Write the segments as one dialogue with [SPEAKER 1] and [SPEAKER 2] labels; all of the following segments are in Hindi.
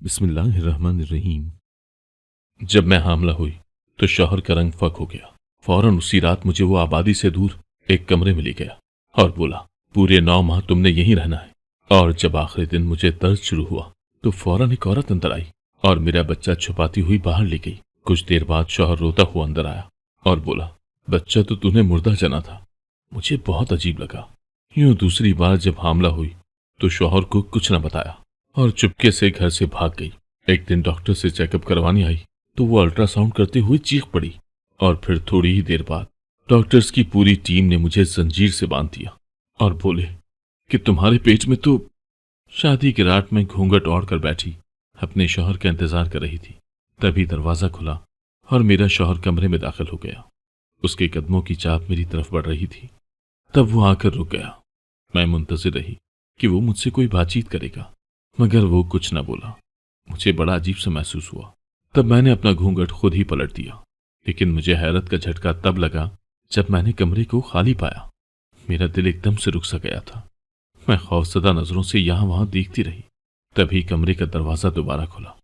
[SPEAKER 1] बिस्मिल्लाहिर्रहमानिर्रहीम। जब मैं हामला हुई तो शौहर का रंग फक हो गया। फौरन उसी रात मुझे वो आबादी से दूर एक कमरे में ले गया और बोला, पूरे 9 माह तुमने यहीं रहना है। और जब आखिरी दिन मुझे दर्द शुरू हुआ तो फौरन एक औरत अंदर आई और मेरा बच्चा छुपाती हुई बाहर ले गई। कुछ देर बाद शौहर रोता हुआ अंदर आया और बोला, बच्चा तो तूने मुर्दा जना था। मुझे बहुत अजीब लगा। यूं दूसरी बार जब हामला हुई तो शौहर को कुछ न बताया और चुपके से घर से भाग गई। एक दिन डॉक्टर से चेकअप करवाने आई तो वो अल्ट्रासाउंड करते हुए चीख पड़ी और फिर थोड़ी ही देर बाद डॉक्टर्स की पूरी टीम ने मुझे जंजीर से बांध दिया और बोले कि तुम्हारे पेट में तो। शादी की रात में घूंघट ओढ़ कर बैठी अपने शौहर का इंतजार कर रही थी। तभी दरवाजा खुला और मेरा शौहर कमरे में दाखिल हो गया। उसके कदमों की चाप मेरी तरफ बढ़ रही थी। तब वो आकर रुक गया। मैं मुंतजिर रही कि वो मुझसे कोई बातचीत करेगा, मगर वो कुछ न बोला। मुझे बड़ा अजीब सा महसूस हुआ। तब मैंने अपना घूंघट खुद ही पलट दिया, लेकिन मुझे हैरत का झटका तब लगा जब मैंने कमरे को खाली पाया। मेरा दिल एकदम से रुक सा गया था। मैं खौफजदा नजरों से यहां वहां देखती रही। तभी कमरे का दरवाजा दोबारा खुला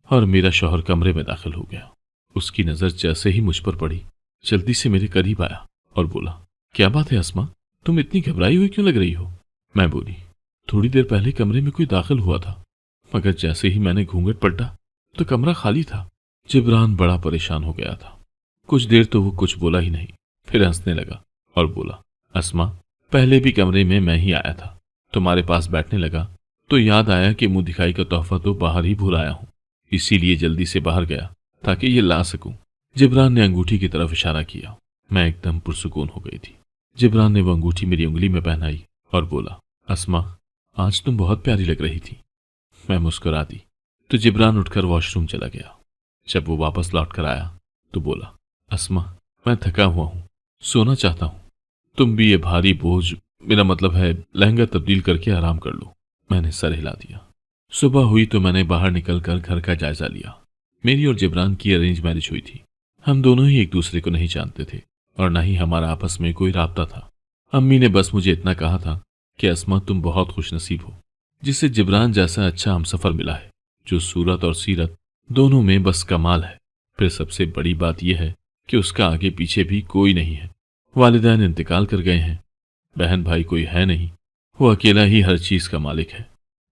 [SPEAKER 1] और मेरा शौहर कमरे में दाखिल हो गया। उसकी नजर जैसे ही मुझ पर पड़ी जल्दी से मेरे करीब आया और बोला, क्या बात है अस्मा, तुम इतनी घबराई हुई क्यों लग रही हो? मैं बोली, थोड़ी देर पहले कमरे में कोई दाखिल हुआ था, मगर जैसे ही मैंने घूंघट पलटा तो कमरा खाली था। जिब्रान बड़ा परेशान हो गया था। कुछ देर तो वो कुछ बोला ही नहीं, फिर हंसने लगा और बोला, अस्मा, पहले भी कमरे में मैं ही आया था। तुम्हारे पास बैठने लगा तो याद आया कि मुंह दिखाई का तोहफा तो बाहर ही भूल आया हूं, इसीलिए जल्दी से बाहर गया ताकि ये ला सकूं। जिब्रान ने अंगूठी की तरफ इशारा किया। मैं एकदम पुरसुकून हो गई थी। जिब्रान ने वो अंगूठी मेरी उंगली में पहनाई और बोला, अस्मा, आज तुम बहुत प्यारी लग रही थी। मैं मुस्कुरा दी तो जिब्रान उठकर वॉशरूम चला गया। जब वो वापस लौट कर आया तो बोला, अस्मा, मैं थका हुआ हूं, सोना चाहता हूं। तुम भी ये भारी बोझ, मेरा मतलब है लहंगा, तब्दील करके आराम कर लो। मैंने सर हिला दिया। सुबह हुई तो मैंने बाहर निकलकर घर का जायजा लिया। मेरी और जिब्रान की अरेंज मैरिज हुई थी। हम दोनों ही एक दूसरे को नहीं जानते थे और न ही हमारा आपस में कोई राब्ता था। अम्मी ने बस मुझे इतना कहा था कि अस्मा, तुम बहुत खुशनसीब हो, जिसे जिब्रान जैसा अच्छा हमसफर मिला है, जो सूरत और सीरत दोनों में बस कमाल है। फिर सबसे बड़ी बात यह है कि उसका आगे पीछे भी कोई नहीं है। वालिदैन इंतकाल कर गए हैं, बहन भाई कोई है नहीं, वो अकेला ही हर चीज का मालिक है।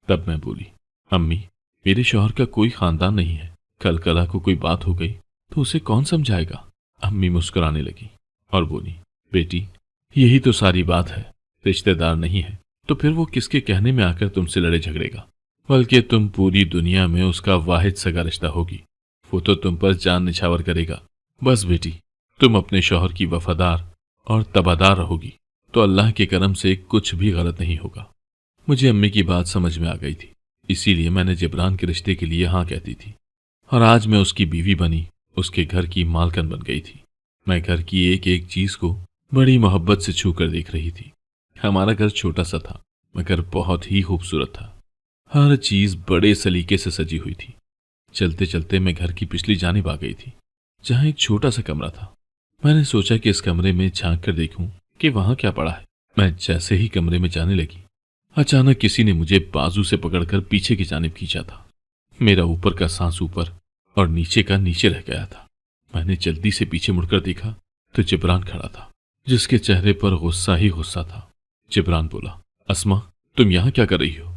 [SPEAKER 1] तब मैं बोली, अम्मी, मेरे शौहर का कोई खानदान नहीं है। कल कला को कोई बात हो गई तो उसे कौन समझाएगा? अम्मी मुस्कुराने लगी और बोली, बेटी, यही तो सारी बात है। रिश्तेदार नहीं है तो फिर वो किसके कहने में आकर तुमसे लड़े झगड़ेगा? बल्कि तुम पूरी दुनिया में उसका वाहिद सगा रिश्ता होगी। वो तो तुम पर जान निछावर करेगा। बस बेटी, तुम अपने शौहर की वफादार और तबादार रहोगी तो अल्लाह के करम से कुछ भी गलत नहीं होगा। मुझे अम्मी की बात समझ में आ गई थी, इसीलिए मैंने जिब्रान के रिश्ते के लिए हाँ कहती थी और आज मैं उसकी बीवी बनी, उसके घर की मालकन बन गई थी। मैं घर की एक एक चीज को बड़ी मोहब्बत से छू कर देख रही थी। हमारा घर छोटा सा था मगर बहुत ही खूबसूरत था। हर चीज बड़े सलीके से सजी हुई थी। चलते चलते मैं घर की पिछली जानिब आ गई थी, जहां एक छोटा सा कमरा था। मैंने सोचा कि इस कमरे में झांक कर देखूं कि वहां क्या पड़ा है। मैं जैसे ही कमरे में जाने लगी, अचानक किसी ने मुझे बाजू से पकड़कर पीछे की जानिब खींचा था। मेरा ऊपर का सांस ऊपर और नीचे का नीचे रह गया था। मैंने जल्दी से पीछे मुड़कर देखा तो जिब्रान खड़ा था, जिसके चेहरे पर गुस्सा ही गुस्सा था। जिब्रान बोला, अस्मा, तुम यहां क्या कर रही हो?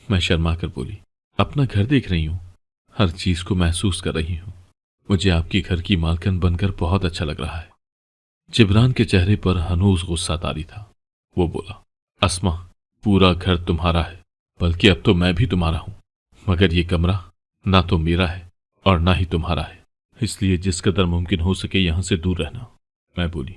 [SPEAKER 1] मैं शर्मा कर बोली, अपना घर देख रही हूं, हर चीज को महसूस कर रही हूं। मुझे आपकी घर की मालकन बनकर बहुत अच्छा लग रहा है। जिब्रान के चेहरे पर हनूज गुस्सा तारी था। वो बोला, अस्मा, पूरा घर तुम्हारा है, बल्कि अब तो मैं भी तुम्हारा हूं, मगर ये कमरा ना तो मेरा है और ना ही तुम्हारा है, इसलिए जिस कदर मुमकिन हो सके यहां से दूर रहना। मैं बोली,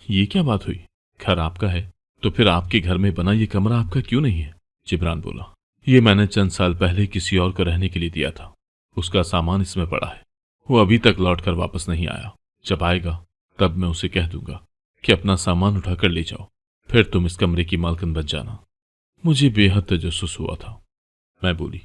[SPEAKER 1] ये क्या बात हुई? घर आपका है तो फिर आपके घर में बना ये कमरा आपका क्यों नहीं है? जिब्रान बोला, ये मैंने चंद साल पहले किसी और को रहने के लिए दिया था। उसका सामान इसमें पड़ा है। वो अभी तक लौट कर वापस नहीं आया। जब आएगा तब मैं उसे कह दूंगा कि अपना सामान उठाकर ले जाओ, फिर तुम इस कमरे की मालकिन बन जाना। मुझे बेहद तजस्सुस हुआ था। मैं बोली,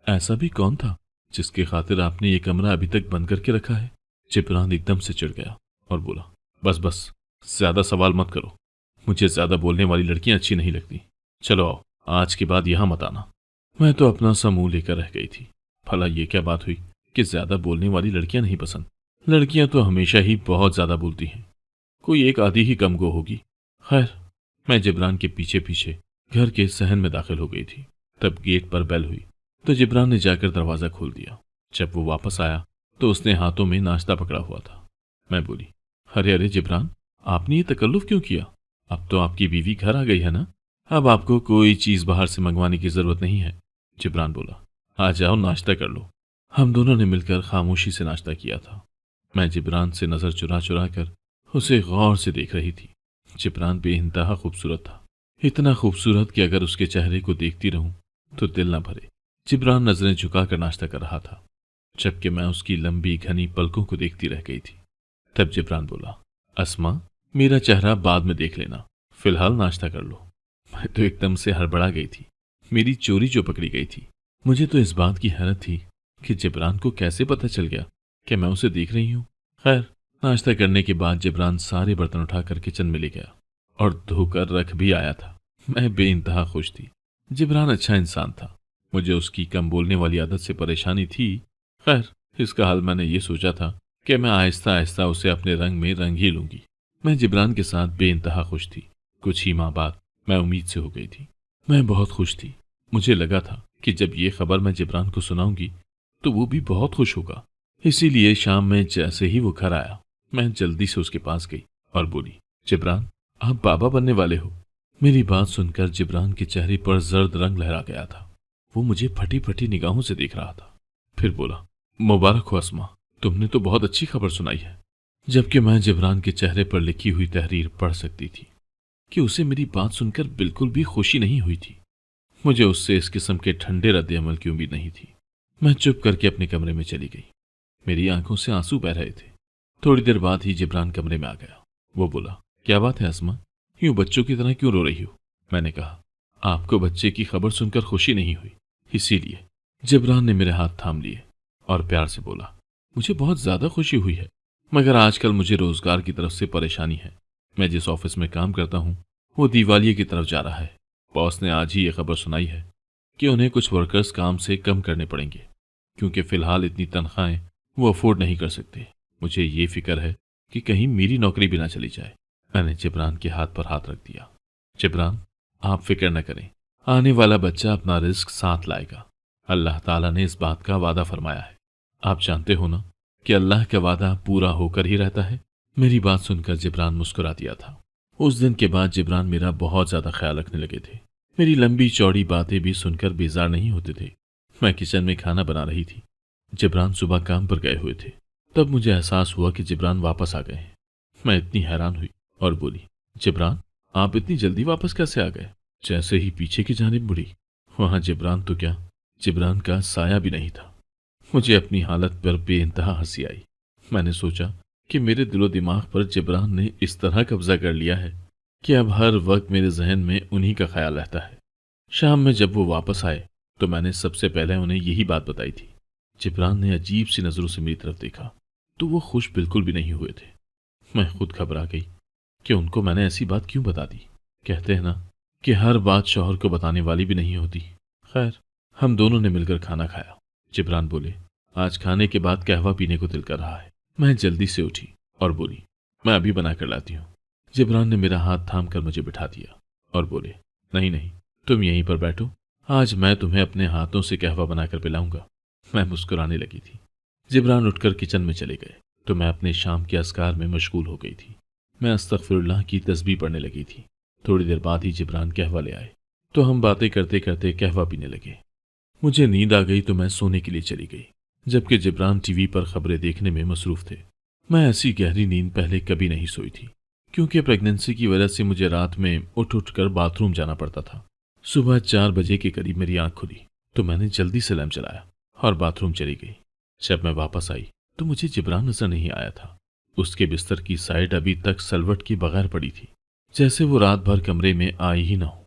[SPEAKER 1] ऐसा भी कौन था जिसके खातिर आपने ये कमरा अभी तक बंद करके रखा है? जिब्रान एकदम से चिढ़ गया और बोला, बस बस, ज्यादा सवाल मत करो। मुझे ज्यादा बोलने वाली लड़कियां अच्छी नहीं लगती। चलो आओ, आज के बाद यहां मत आना। मैं तो अपना सा मुंह लेकर रह गई थी। भला ये क्या बात हुई कि ज्यादा बोलने वाली लड़कियां नहीं पसंद? लड़कियां तो हमेशा ही बहुत ज्यादा बोलती हैं, कोई एक आधी ही कम गो होगी। खैर, मैं जिब्रान के पीछे पीछे घर के सहन में दाखिल हो गई थी। तब गेट पर बेल हुई तो जिब्रान ने जाकर दरवाजा खोल दिया। जब वो वापस आया तो उसने हाथों में नाश्ता पकड़ा हुआ था। मैं बोली, अरे अरे जिब्रान, आपने ये तकल्लुफ क्यों किया? अब तो आपकी बीवी घर आ गई है ना, अब आपको कोई चीज बाहर से मंगवाने की जरूरत नहीं है। जिब्रान बोला, आ जाओ नाश्ता कर लो। हम दोनों ने मिलकर खामोशी से नाश्ता किया था। मैं जिब्रान से नजर चुरा चुरा कर उसे गौर से देख रही थी। जिब्रान बेइंतहा खूबसूरत था, इतना खूबसूरत कि अगर उसके चेहरे को देखती रहूं तो दिल न भरे। जिब्रान नजरें झुकाकर नाश्ता कर रहा था, जबकि मैं उसकी लंबी घनी पलकों को देखती रह गई थी। तब जिब्रान बोला, अस्मा, मेरा चेहरा बाद में देख लेना, फिलहाल नाश्ता कर लो। मैं तो एकदम से हड़बड़ा गई थी, मेरी चोरी जो पकड़ी गई थी। मुझे तो इस बात की हैरत थी कि जिब्रान को कैसे पता चल गया कि मैं उसे देख रही हूं। खैर, नाश्ता करने के बाद जिब्रान सारे बर्तन उठाकर किचन में ले गया और धोकर रख भी आया था। मैं बेइंतहा खुश थी। जिब्रान अच्छा इंसान था। मुझे उसकी कम बोलने वाली आदत से परेशानी थी। खैर, इसका हल मैंने ये सोचा था कि मैं आहिस्ता आहिस्ता उसे अपने रंग में रंग ही लूंगी। मैं जिब्रान के साथ बेइंतहा खुश थी। कुछ ही माह बाद मैं उम्मीद से हो गई थी। मैं बहुत खुश थी। मुझे लगा था कि जब ये खबर मैं जिब्रान को सुनाऊंगी तो वो भी बहुत खुश होगा। इसीलिए शाम में जैसे ही वो घर आया, मैं जल्दी से उसके पास गई और बोली, जिब्रान, आप बाबा बनने वाले हो। मेरी बात सुनकर जिब्रान के चेहरे पर जर्द रंग लहरा गया था। वो मुझे फटी फटी निगाहों से देख रहा था। फिर बोला, मुबारक हो अस्मा, तुमने तो बहुत अच्छी खबर सुनाई है। जबकि मैं जिब्रान के चेहरे पर लिखी हुई तहरीर पढ़ सकती थी कि उसे मेरी बात सुनकर बिल्कुल भी खुशी नहीं हुई थी। मुझे उससे इस किस्म के ठंडे रद्द अमल की उम्मीद नहीं थी। मैं चुप करके अपने कमरे में चली गई। मेरी आंखों से आंसू बह रहे थे। थोड़ी देर बाद ही जिब्रान कमरे में आ गया। वो बोला, क्या बात है अस्मा, यूं बच्चों की तरह क्यों रो रही हो? मैंने कहा, आपको बच्चे की खबर सुनकर खुशी नहीं हुई, इसीलिए। जिब्रान ने मेरे हाथ थाम लिए और प्यार से बोला, मुझे बहुत ज्यादा खुशी हुई है, मगर आजकल मुझे रोजगार की तरफ से परेशानी है। मैं जिस ऑफिस में काम करता हूँ वो दिवालिये की तरफ जा रहा है। बॉस ने आज ही ये खबर सुनाई है कि उन्हें कुछ वर्कर्स काम से कम करने पड़ेंगे, क्योंकि फिलहाल इतनी तनख्वाहें वो अफोर्ड नहीं कर सकते। मुझे ये फिक्र है कि कहीं मेरी नौकरी भी ना चली जाए। मैंने जिब्रान के हाथ पर हाथ रख दिया। जिब्रान, आप फिक्र न करें, आने वाला बच्चा अपना रिस्क साथ लाएगा। अल्लाह ताला ने इस बात का वादा फरमाया है। आप जानते हो ना कि अल्लाह का वादा पूरा होकर ही रहता है। मेरी बात सुनकर जिब्रान मुस्कुरा दिया था। उस दिन के बाद जिब्रान मेरा बहुत ज्यादा ख्याल रखने लगे थे। मेरी लंबी चौड़ी बातें भी सुनकर बेजार नहीं होते थे। मैं किचन में खाना बना रही थी। जिब्रान सुबह काम पर गए हुए थे। तब मुझे एहसास हुआ कि जिब्रान वापस आ गए हैं। मैं इतनी हैरान हुई और बोली, जिब्रान, आप इतनी जल्दी वापस कैसे आ गए? जैसे ही पीछे की जानिब मुड़ी, वहां जिब्रान तो क्या, जिब्रान का साया भी नहीं था। मुझे अपनी हालत पर बेइंतहा हंसी आई। मैंने सोचा कि मेरे दिलो दिमाग पर जिब्रान ने इस तरह कब्जा कर लिया है कि अब हर वक्त मेरे जहन में उन्हीं का ख्याल रहता है। शाम में जब वो वापस आए तो मैंने सबसे पहले उन्हें यही बात बताई थी। जिब्रान ने अजीब सी नजरों से मेरी तरफ देखा तो वो खुश बिल्कुल भी नहीं हुए थे। मैं खुद घबरा गई कि उनको मैंने ऐसी बात क्यों बता दी। कहते हैं ना कि हर बात शौहर को बताने वाली भी नहीं होती। खैर, हम दोनों ने मिलकर खाना खाया। जिब्रान बोले, आज खाने के बाद कहवा पीने को दिल कर रहा है। मैं जल्दी से उठी और बोली, मैं अभी बना कर लाती हूँ। जिब्रान ने मेरा हाथ थाम कर मुझे बिठा दिया और बोले, नहीं नहीं, तुम यहीं पर बैठो, आज मैं तुम्हें अपने हाथों से कहवा बनाकर पिलाऊंगा। मैं मुस्कुराने लगी थी। जिब्रान उठकर किचन में चले गए तो मैं अपने शाम के अस्कार में मशगूल हो गई थी। मैं अस्तगफिरुल्लाह की तस्बीह पढ़ने लगी थी। थोड़ी देर बाद ही जिब्रान कहवा ले आए तो हम बातें करते करते कहवा पीने लगे। मुझे नींद आ गई तो मैं सोने के लिए चली गई, जबकि जिब्रान टीवी पर खबरें देखने में मसरूफ थे। मैं ऐसी गहरी नींद पहले कभी नहीं सोई थी, क्योंकि प्रेगनेंसी की वजह से मुझे रात में उठ उठ कर बाथरूम जाना पड़ता था। सुबह 4 बजे के करीब मेरी आंख खुली तो मैंने जल्दी से लैंप चलाया और बाथरूम चली गई। जब मैं वापस आई तो मुझे जिब्रान नजर नहीं आया था। उसके बिस्तर की साइड अभी तक सलवट के बगैर पड़ी थी, जैसे वो रात भर कमरे में आई ही ना हो।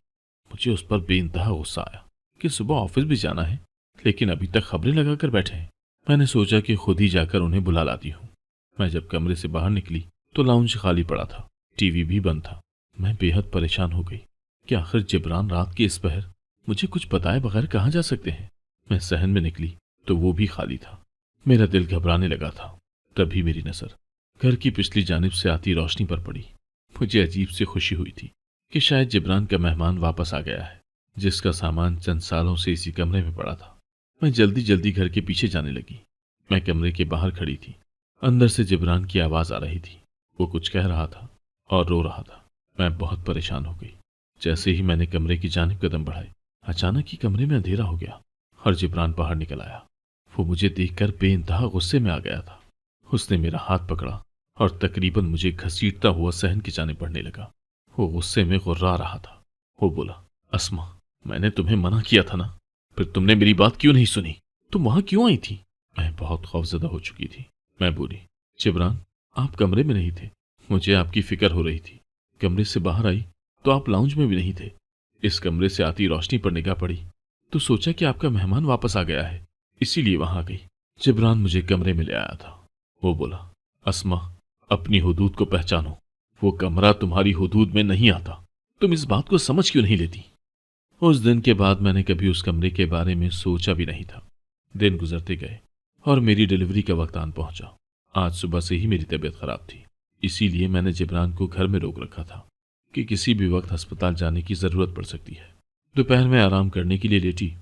[SPEAKER 1] मुझे उस पर बेइंतहा गुस्सा आया कि सुबह ऑफिस भी जाना है, लेकिन अभी तक खबरें लगाकर बैठे हैं। मैंने सोचा कि खुद ही जाकर उन्हें बुला लाती हूँ। मैं जब कमरे से बाहर निकली तो लाउंज खाली पड़ा था, टीवी भी बंद था। मैं बेहद परेशान हो गई कि आखिर जिब्रान रात के इस पहर मुझे कुछ बताए बगैर कहाँ जा सकते हैं। मैं सहन में निकली तो वो भी खाली था। मेरा दिल घबराने लगा था। तभी मेरी नजर घर की पिछली जानिब से आती रोशनी पर पड़ी। मुझे अजीब सी खुशी हुई थी कि शायद जिब्रान का मेहमान वापस आ गया है, जिसका सामान चंद सालों से इसी कमरे में पड़ा था। मैं जल्दी जल्दी घर के पीछे जाने लगी। मैं कमरे के बाहर खड़ी थी। अंदर से जिब्रान की आवाज आ रही थी। वो कुछ कह रहा था और रो रहा था। मैं बहुत परेशान हो गई। जैसे ही मैंने कमरे की जानिब कदम बढ़ाए, अचानक ही कमरे में अंधेरा हो गया और जिब्रान बाहर निकल आया। वो मुझे देखकर बेइंतहा गुस्से में आ गया था। उसने मेरा हाथ पकड़ा और तकरीबन मुझे घसीटता हुआ सहन की जाने बढ़ने लगा। वो गुस्से में गुर्रा रहा था। वो बोला, अस्मा, मैंने तुम्हें मना किया था ना, फिर तुमने मेरी बात क्यों नहीं सुनी? तुम वहां क्यों आई थी? मैं बहुत खौफजदा हो चुकी थी। मैं बोली, जिब्रान, आप कमरे में नहीं थे। मुझे आपकी फिक्र हो रही थी। कमरे से बाहर आई तो आप लाउंज में भी नहीं थे। इस कमरे से आती रोशनी पर निगाह पड़ी तो सोचा कि आपका मेहमान वापस आ गया है, इसीलिए वहां आ गई। जिब्रान मुझे कमरे में ले आया था। वो बोला, अस्मा, अपनी हुदूद को पहचानो। वो कमरा तुम्हारी हुदूद में नहीं आता। तुम इस बात को समझ क्यों नहीं लेती? उस दिन के बाद मैंने कभी उस कमरे के बारे में सोचा भी नहीं था। दिन गुजरते गए और मेरी डिलीवरी का वक्त आन पहुंचा। आज सुबह से ही मेरी तबीयत खराब थी, इसीलिए मैंने जिब्रान को घर में रोक रखा था कि किसी भी वक्त अस्पताल जाने की जरूरत पड़ सकती है। दोपहर में आराम करने के लिए लेटी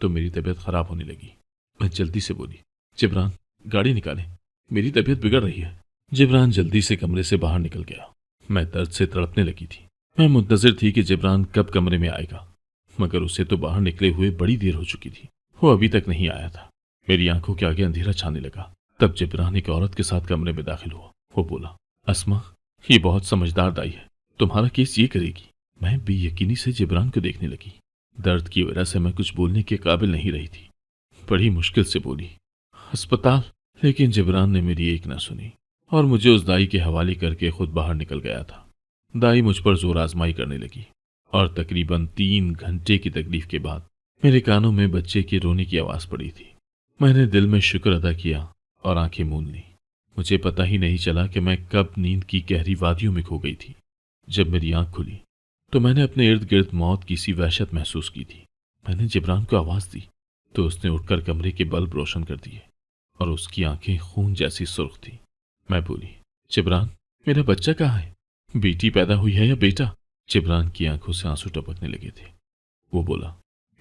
[SPEAKER 1] तो मेरी तबीयत खराब होने लगी। मैं जल्दी से बोली, जिब्रान, गाड़ी निकालें, मेरी तबीयत बिगड़ रही है। जिब्रान जल्दी से कमरे से बाहर निकल गया। मैं दर्द से तड़पने लगी थी। मैं मुंतजिर थी कि जिब्रान कब कमरे में आएगा, मगर उसे तो बाहर निकले हुए बड़ी देर हो चुकी थी। वो अभी तक नहीं आया था। मेरी आंखों के आगे अंधेरा छाने लगा। तब जिब्रान एक औरत के साथ कमरे में दाखिल हुआ। वो बोला, अस्मा, ये बहुत समझदार दाई है, तुम्हारा केस ये करेगी। मैं बेयकीनी से जिब्रान को देखने लगी। दर्द की वजह से मैं कुछ बोलने के काबिल नहीं रही थी। बड़ी मुश्किल से बोली, अस्पताल। लेकिन जिब्रान ने मेरी एक न सुनी और मुझे उस दाई के हवाले करके खुद बाहर निकल गया था। दाई मुझ पर जोर आजमाई करने लगी और तकरीबन 3 घंटे की तकलीफ के बाद मेरे कानों में बच्चे के रोने की आवाज पड़ी थी। मैंने दिल में शुक्र अदा किया और आंखें मूंद ली। मुझे पता ही नहीं चला कि मैं कब नींद की गहरी वादियों में खो गई थी। जब मेरी आंख खुली तो मैंने अपने इर्द गिर्द मौत की सी वहशत महसूस की थी। मैंने जिब्रान को आवाज दी तो उसने उठकर कमरे के बल्ब रोशन कर दिए और उसकी आंखें खून जैसी सुर्ख थी। मैं बोली, जिब्रान, मेरा बच्चा कहाँ है? बेटी पैदा हुई है या बेटा? जिब्रान की आंखों से आंसू टपकने लगे थे। वो बोला,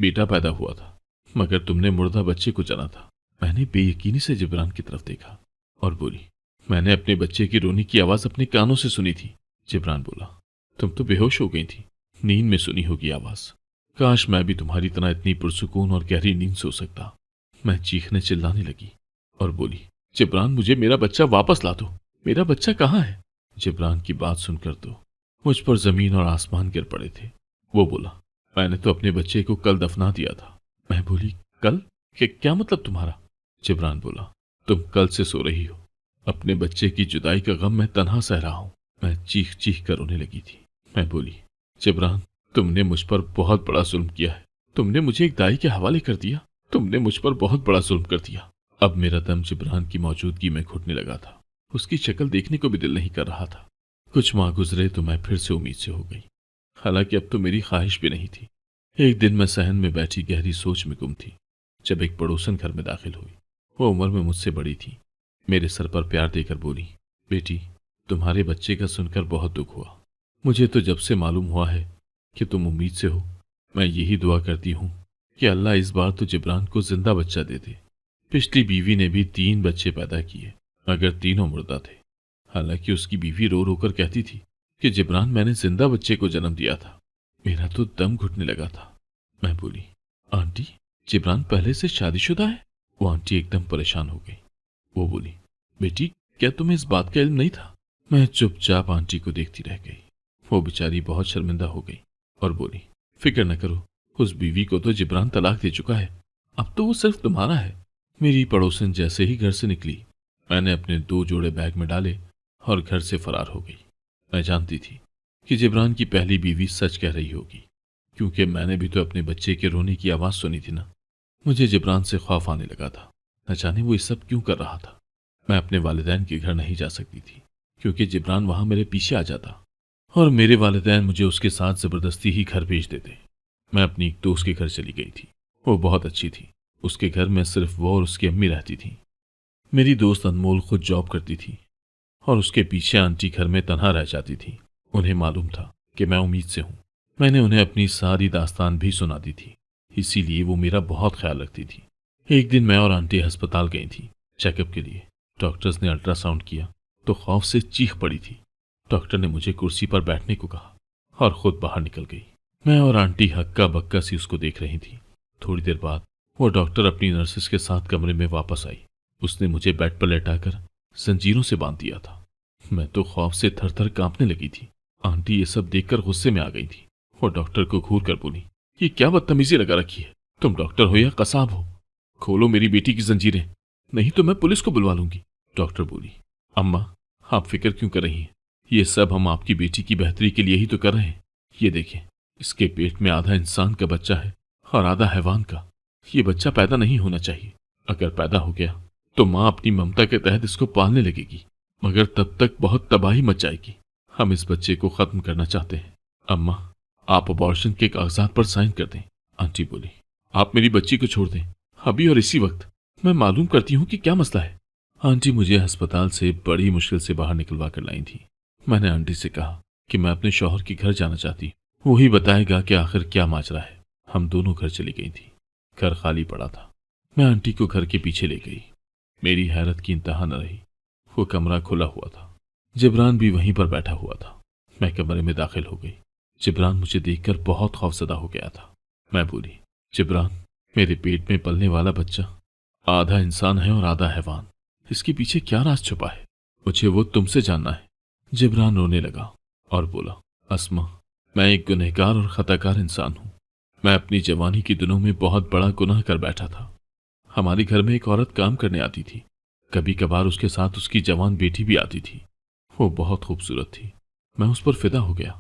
[SPEAKER 1] बेटा पैदा हुआ था, मगर तुमने मुर्दा बच्चे को जना था। मैंने बेयकीनी से जिब्रान की तरफ देखा और बोली, मैंने अपने बच्चे की रोने की आवाज अपने कानों से सुनी थी। जिब्रान बोला, तुम तो बेहोश हो गई थी, नींद में सुनी होगी आवाज। काश मैं भी तुम्हारी तरह इतनी पुरसुकून और गहरी नींद सो सकता। मैं चीखने चिल्लाने लगी और बोली, जिब्रान, मुझे मेरा बच्चा वापस ला दो। मेरा बच्चा कहाँ है? जिब्रान की बात सुनकर तो मुझ पर जमीन और आसमान गिर पड़े थे। वो बोला, मैंने तो अपने बच्चे को कल दफना दिया था। मैं बोली, कल? क्या मतलब तुम्हारा? जिब्रान बोला, तुम कल से सो रही हो। अपने बच्चे की जुदाई का गम मैं तन्हा सह रहा हूं। मैं चीख चीख कर रोने लगी थी। मैं बोली, जिब्रान, तुमने मुझ पर बहुत बड़ा जुल्म किया है। तुमने मुझे एक दाई के हवाले कर दिया। तुमने मुझ पर बहुत बड़ा जुल्म कर दिया। अब मेरा दम जिब्रान की मौजूदगी में घुटने लगा था। उसकी शक्ल देखने को भी दिल नहीं कर रहा था। कुछ माह गुजरे तो मैं फिर से उम्मीद से हो गई, हालांकि अब तो मेरी ख्वाहिश भी नहीं थी। एक दिन मैं सहन में बैठी गहरी सोच में गुम थी जब एक पड़ोसन घर में दाखिल हुई। वो उम्र में मुझसे बड़ी थी। मेरे सर पर प्यार देकर बोली, बेटी, तुम्हारे बच्चे का सुनकर बहुत दुख हुआ। मुझे तो जब से मालूम हुआ है कि तुम उम्मीद से हो, मैं यही दुआ करती हूँ कि अल्लाह इस बार तो जिब्रान को जिंदा बच्चा दे दे। पिछली बीवी ने भी 3 बच्चे पैदा किए, मगर तीनों मुर्दा थे। हालांकि उसकी बीवी रो रो कर कहती थी कि जिब्रान, मैंने जिंदा बच्चे को जन्म दिया था। मेरा तो दम घुटने लगा था। मैं बोली, आंटी, जिब्रान पहले से शादीशुदा है? वो आंटी एकदम परेशान हो गई। वो बोली, बेटी, क्या तुम्हें इस बात का इल्म नहीं था? मैं चुपचाप आंटी को देखती रह गई। वो बेचारी बहुत शर्मिंदा हो गई और बोली, फिक्र न करो, उस बीवी को तो जिब्रान तलाक दे चुका है। अब तो वो सिर्फ तुम्हारा है। मेरी पड़ोसन जैसे ही घर से निकली, मैंने अपने 2 जोड़े बैग में डाले और घर से फरार हो गई। मैं जानती थी कि जिब्रान की पहली बीवी सच कह रही होगी, क्योंकि मैंने भी तो अपने बच्चे के रोने की आवाज सुनी थी ना। मुझे जिब्रान से खौफ आने लगा था। न जाने वो ये सब क्यों कर रहा था। मैं अपने वालिदैन के घर नहीं जा सकती थी, क्योंकि जिब्रान वहां मेरे पीछे आ जाता और मेरे वालिदैन मुझे उसके साथ जबरदस्ती ही घर भेज देते। मैं अपनी एक दोस्त के घर चली गई थी। वो बहुत अच्छी थी। उसके घर में सिर्फ वो और उसकी अम्मी रहती थी। मेरी दोस्त अनमोल खुद जॉब करती थी और उसके पीछे आंटी घर में तन्हा रह जाती थी। उन्हें मालूम था कि मैं उम्मीद से हूँ। मैंने उन्हें अपनी सारी दास्तान भी सुना दी थी, इसीलिए वो मेरा बहुत ख्याल रखती थी। एक दिन मैं और आंटी अस्पताल गई थी चेकअप के लिए। डॉक्टर्स ने अल्ट्रासाउंड किया तो खौफ से चीख पड़ी थी। डॉक्टर ने मुझे कुर्सी पर बैठने को कहा और खुद बाहर निकल गई। मैं और आंटी हक्का बक्का सी उसको देख रही थी। थोड़ी देर बाद वो डॉक्टर अपनी नर्सेस के साथ कमरे में वापस आई। उसने मुझे बेड पर लेटाकर जंजीरों से बांध दिया था। मैं तो खौफ से थर थर कांपने लगी थी। आंटी ये सब देखकर गुस्से में आ गई थी। वो डॉक्टर को घूर कर बोली, ये क्या बदतमीजी लगा रखी है? तुम डॉक्टर हो या कसाब हो? खोलो मेरी बेटी की जंजीरें, नहीं तो मैं पुलिस को बुलवा लूंगी। डॉक्टर बोली, अम्मा आप फिक्र क्यों कर रही हैं? ये सब हम आपकी बेटी की बेहतरी के लिए ही तो कर रहे हैं। ये देखें, इसके पेट में आधा इंसान का बच्चा है और आधा हैवान का। ये बच्चा पैदा नहीं होना चाहिए। अगर पैदा हो गया तो माँ अपनी ममता के तहत इसको पालने लगेगी, मगर तब तक बहुत तबाही मच जाएगी। हम इस बच्चे को खत्म करना चाहते हैं। अम्मा आप अबॉर्शन के कागजात पर साइन कर दें। आंटी बोली, आप मेरी बच्ची को छोड़ दें अभी और इसी वक्त। मैं मालूम करती हूँ कि क्या मसला है। आंटी मुझे अस्पताल से बड़ी मुश्किल से बाहर निकलवा कर लाई थी। मैंने आंटी से कहा कि मैं अपने शौहर के घर जाना चाहती हूँ, वही बताएगा कि आखिर क्या माजरा है। हम दोनों घर चली गई थी। घर खाली पड़ा था। मैं आंटी को घर के पीछे ले गई। मेरी हैरत की इंतहा न रही। वो कमरा खुला हुआ था। जिब्रान भी वहीं पर बैठा हुआ था। मैं कमरे में दाखिल हो गई। जिब्रान मुझे देखकर बहुत खौफजदा हो गया था। मैं बोली, जिब्रान मेरे पेट में पलने वाला बच्चा आधा इंसान है और आधा हैवान। इसके पीछे क्या राज छुपा है? मुझे वो तुमसे जानना है। जिब्रान रोने लगा और बोला, अस्मा मैं एक गुनहगार और खताकार इंसान हूँ। मैं अपनी जवानी के दिनों में बहुत बड़ा गुनाह कर बैठा था। हमारे घर में एक औरत काम करने आती थी। कभी कभार उसके साथ उसकी जवान बेटी भी आती थी। वो बहुत खूबसूरत थी। मैं उस पर फिदा हो गया।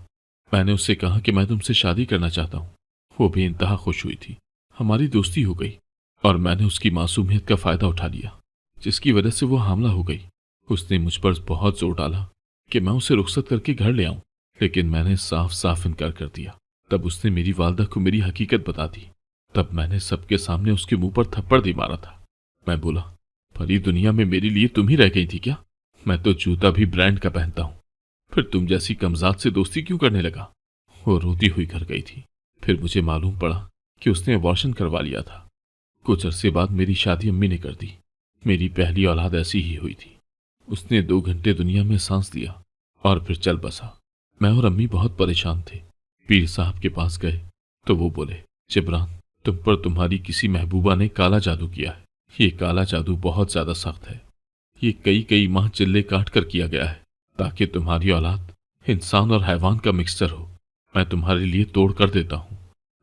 [SPEAKER 1] मैंने उससे कहा कि मैं तुमसे शादी करना चाहता हूँ। वो भी इंतहा खुश हुई थी। हमारी दोस्ती हो गई और मैंने उसकी मासूमियत का फायदा उठा लिया, जिसकी वजह से वो हामला हो गई। उसने मुझ पर बहुत जोर डाला कि मैं उसे रुखसत करके घर ले आऊं, लेकिन मैंने साफ साफ इनकार कर दिया। तब उसने मेरी वालदा को मेरी हकीकत बता दी। तब मैंने सबके सामने उसके मुंह पर थप्पड़ दे मारा था। मैं बोला, भरी दुनिया में मेरे लिए तुम ही रह गई थी क्या? मैं तो जूता भी ब्रांड का पहनता हूँ, फिर तुम जैसी कमजात से दोस्ती क्यों करने लगा? वो रोती हुई घर गई थी। फिर मुझे मालूम पड़ा कि उसने अबॉर्शन करवा लिया था। कुछ अरसे बाद मेरी शादी अम्मी ने कर दी। मेरी पहली औलाद ऐसी ही हुई थी। उसने 2 घंटे दुनिया में सांस लिया और फिर चल बसा। मैं और अम्मी बहुत परेशान थे। पीर साहब के पास गए तो वो बोले, जिब्रान तुम पर तुम्हारी किसी महबूबा ने काला जादू किया है। ये काला जादू बहुत ज्यादा सख्त है। ये कई कई माह चिल्ले काट कर किया गया है ताकि तुम्हारी औलाद इंसान और हैवान का मिक्सचर हो। मैं तुम्हारे लिए तोड़ कर देता हूँ।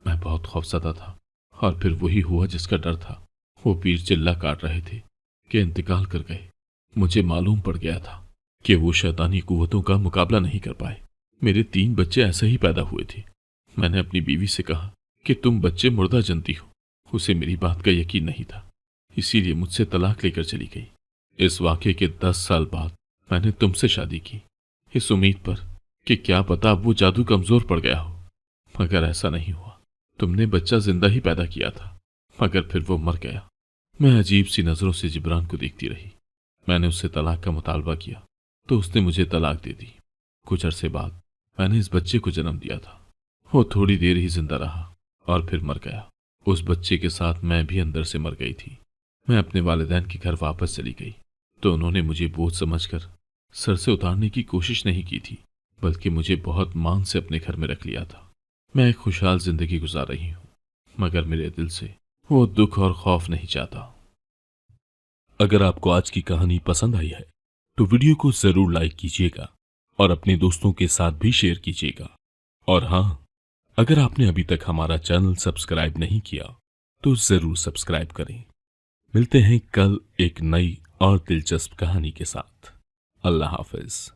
[SPEAKER 1] मैं बहुत खौफजदा था और फिर वही हुआ जिसका डर था। वो पीर चिल्ला काट रहे थे कि इंतकाल कर गए। मुझे मालूम पड़ गया था कि वो शैतानी कुव्वतों का मुकाबला नहीं कर पाए। मेरे 3 बच्चे ऐसे ही पैदा हुए थे। मैंने अपनी बीवी से कहा कि तुम बच्चे मुर्दा जनती हो। उसे मेरी बात का यकीन नहीं था, इसीलिए मुझसे तलाक लेकर चली गई। इस वाक़े के 10 साल बाद मैंने तुमसे शादी की, इस उम्मीद पर कि क्या पता अब वो जादू कमजोर पड़ गया हो, मगर ऐसा नहीं हुआ। तुमने बच्चा जिंदा ही पैदा किया था, मगर फिर वो मर गया। मैं अजीब सी नजरों से जिब्रान को देखती रही। मैंने उससे तलाक का मुतालबा किया तो उसने मुझे तलाक दे दी। कुछ अरसे बाद मैंने इस बच्चे को जन्म दिया था। वो थोड़ी देर ही जिंदा रहा और फिर मर गया। उस बच्चे के साथ मैं भी अंदर से मर गई थी। मैं अपने वालिदैन के घर वापस चली गई तो उन्होंने मुझे बोझ समझकर सर से उतारने की कोशिश नहीं की थी, बल्कि मुझे बहुत मान से अपने घर में रख लिया था। मैं एक खुशहाल जिंदगी गुजार रही हूँ, मगर मेरे दिल से वो दुख और खौफ नहीं चाहता। अगर आपको आज की कहानी पसंद आई है तो वीडियो को जरूर लाइक कीजिएगा और अपने दोस्तों के साथ भी शेयर कीजिएगा। और हाँ, अगर आपने अभी तक हमारा चैनल सब्सक्राइब नहीं किया तो जरूर सब्सक्राइब करें। मिलते हैं कल एक नई और दिलचस्प कहानी के साथ। अल्लाह हाफिज।